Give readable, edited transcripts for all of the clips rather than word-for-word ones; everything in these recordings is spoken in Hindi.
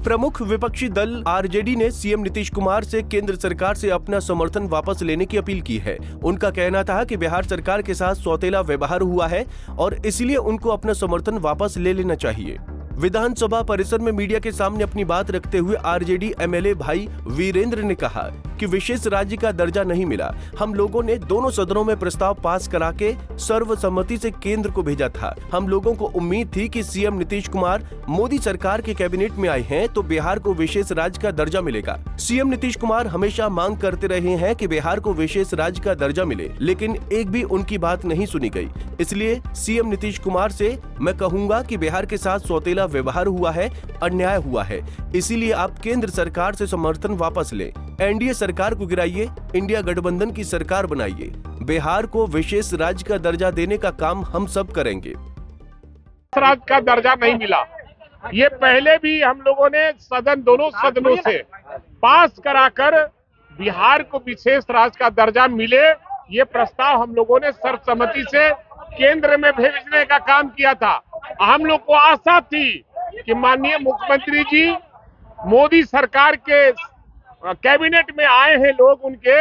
प्रमुख विपक्षी दल आरजेडी ने सीएम नीतीश कुमार से केंद्र सरकार से अपना समर्थन वापस लेने की अपील की है। उनका कहना था कि बिहार सरकार के साथ सौतेला व्यवहार हुआ है और इसलिए उनको अपना समर्थन वापस ले लेना चाहिए। विधानसभा परिसर में मीडिया के सामने अपनी बात रखते हुए आरजेडी एमएलए भाई वीरेंद्र ने कहा कि विशेष राज्य का दर्जा नहीं मिला। हम लोगों ने दोनों सदनों में प्रस्ताव पास करा के सर्वसम्मति से केंद्र को भेजा था। हम लोगों को उम्मीद थी कि सीएम नीतीश कुमार मोदी सरकार के कैबिनेट में आए हैं तो बिहार को विशेष राज्य का दर्जा मिलेगा। सीएम नीतीश कुमार हमेशा मांग करते रहे हैं कि बिहार को विशेष राज्य का दर्जा मिले, लेकिन एक भी उनकी बात नहीं सुनी गई। इसलिए सीएम नीतीश कुमार से मैं कहूंगा कि बिहार के साथ सौतेला व्यवहार हुआ है, अन्याय हुआ है, इसीलिए आप केंद्र सरकार से समर्थन वापस लें। एनडीए सरकार को गिराइए, इंडिया गठबंधन की सरकार बनाइए। बिहार को विशेष राज्य का दर्जा देने का काम हम सब करेंगे। राज्य का दर्जा नहीं मिला, ये पहले भी हम लोगों ने दोनों सदनों से पास कराकर बिहार को विशेष राज्य का दर्जा मिले, ये प्रस्ताव हम लोगों ने सर्वसम्मति से केंद्र में भेजने का काम किया था। हम लोग को आशा थी कि माननीय मुख्यमंत्री जी मोदी सरकार के कैबिनेट में आए हैं लोग उनके,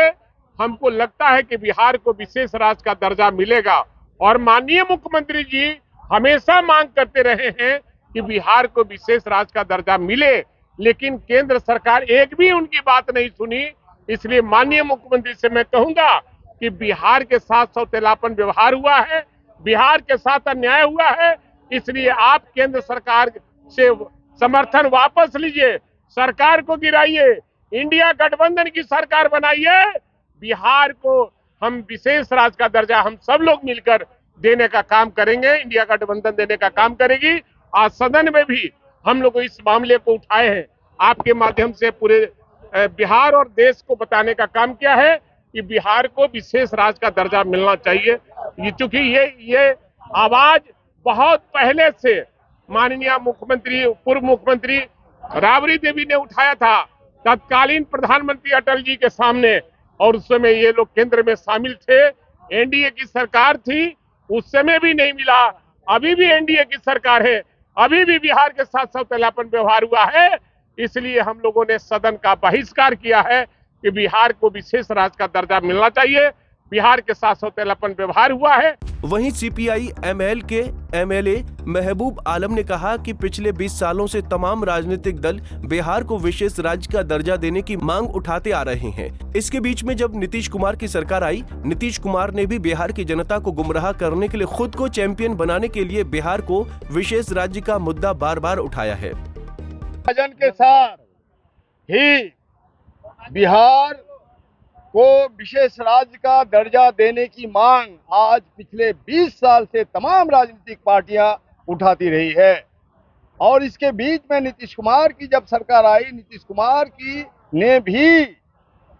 हमको लगता है कि बिहार को विशेष राज्य का दर्जा मिलेगा। और माननीय मुख्यमंत्री जी हमेशा मांग करते रहे हैं कि बिहार को विशेष राज्य का दर्जा मिले, लेकिन केंद्र सरकार एक भी उनकी बात नहीं सुनी। इसलिए माननीय मुख्यमंत्री से मैं कहूंगा कि बिहार के साथ सौतेलापन व्यवहार हुआ है, बिहार के साथ अन्याय हुआ है, इसलिए आप केंद्र सरकार से समर्थन वापस लीजिए, सरकार को गिराइए, इंडिया गठबंधन की सरकार बनाइए। बिहार को हम विशेष राज्य का दर्जा हम सब लोग मिलकर देने का काम करेंगे, इंडिया गठबंधन देने का काम करेगी। आज सदन में भी हम लोग इस मामले को उठाए हैं, आपके माध्यम से पूरे बिहार और देश को बताने का काम किया है कि बिहार को विशेष राज्य का दर्जा मिलना चाहिए। क्योंकि ये आवाज बहुत पहले से माननीय मुख्यमंत्री, पूर्व मुख्यमंत्री राबड़ी देवी ने उठाया था तत्कालीन प्रधानमंत्री अटल जी के सामने, और उस समय ये लोग केंद्र में शामिल थे, एनडीए की सरकार थी, उस समय भी नहीं मिला। अभी भी एनडीए की सरकार है, अभी भी बिहार के साथ सौतेलापन व्यवहार हुआ है, इसलिए हम लोगों ने सदन का बहिष्कार किया है कि बिहार को विशेष राज्य का दर्जा मिलना चाहिए। बिहार के साथ सौतेलापन व्यवहार हुआ है। वहीं सीपीआई एमएल के एमएलए महबूब आलम ने कहा कि पिछले 20 सालों से तमाम राजनीतिक दल बिहार को विशेष राज्य का दर्जा देने की मांग उठाते आ रहे हैं। इसके बीच में जब नीतीश कुमार की सरकार आई, नीतीश कुमार ने भी बिहार की जनता को गुमराह करने के लिए खुद को चैंपियन बनाने के लिए बिहार को विशेष राज्य का मुद्दा बार बार उठाया है। के साथ ही बिहार को विशेष राज्य का दर्जा देने की मांग आज पिछले 20 साल से तमाम राजनीतिक पार्टियां उठाती रही है। और इसके बीच में नीतीश कुमार की जब सरकार आई, नीतीश कुमार की ने भी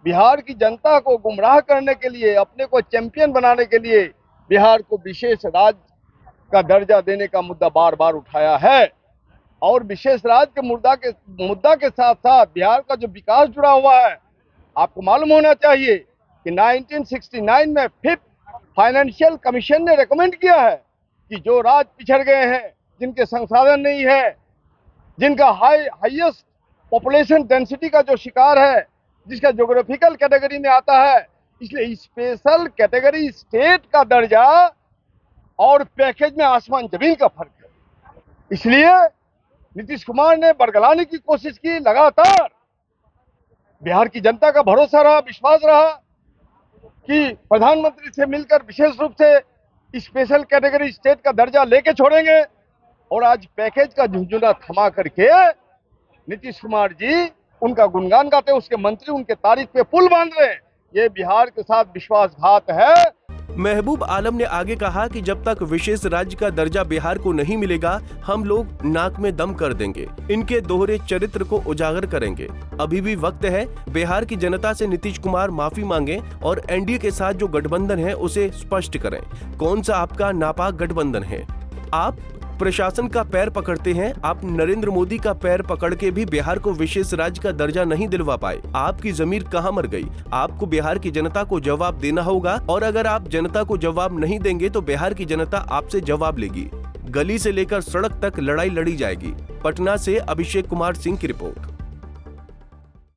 बिहार की जनता को गुमराह करने के लिए, अपने को चैंपियन बनाने के लिए बिहार को विशेष राज्य का दर्जा देने का मुद्दा बार बार उठाया है। और विशेष राज्य के मुद्दा के साथ साथ बिहार का जो विकास जुड़ा हुआ है, आपको मालूम होना चाहिए कि 1969 में 5th फाइनेंशियल कमीशन ने रेकमेंड किया है कि जो राज्य पिछड़ गए हैं, जिनके संसाधन नहीं है, जिनका हाईएस्ट पॉपुलेशन डेंसिटी का जो शिकार है, जिसका ज्योग्राफिकल कैटेगरी में आता है, इसलिए स्पेशल कैटेगरी स्टेट का दर्जा और पैकेज में आसमान जमीन का फर्क है। इसलिए नीतीश कुमार ने बरगलाने की कोशिश की। लगातार बिहार की जनता का भरोसा रहा, विश्वास रहा कि प्रधानमंत्री से मिलकर विशेष रूप से स्पेशल कैटेगरी स्टेट का दर्जा लेके छोड़ेंगे। और आज पैकेज का झुंझुना थमा करके नीतीश कुमार जी उनका गुणगान गाते, उसके मंत्री उनके तारीफ पे पुल बांध रहे। ये बिहार के साथ विश्वासघात है। महबूब आलम ने आगे कहा कि जब तक विशेष राज्य का दर्जा बिहार को नहीं मिलेगा, हम लोग नाक में दम कर देंगे, इनके दोहरे चरित्र को उजागर करेंगे। अभी भी वक्त है, बिहार की जनता से नीतीश कुमार माफी मांगे और एनडीए के साथ जो गठबंधन है उसे स्पष्ट करें। कौन सा आपका नापाक गठबंधन है? आप प्रशासन का पैर पकड़ते हैं, आप नरेंद्र मोदी का पैर पकड़ के भी बिहार को विशेष राज्य का दर्जा नहीं दिलवा पाए। आपकी जमीर कहां मर गई? आपको बिहार की जनता को जवाब देना होगा, और अगर आप जनता को जवाब नहीं देंगे तो बिहार की जनता आपसे जवाब लेगी। गली से लेकर सड़क तक लड़ाई लड़ी जाएगी। पटना से अभिषेक कुमार सिंह की रिपोर्ट।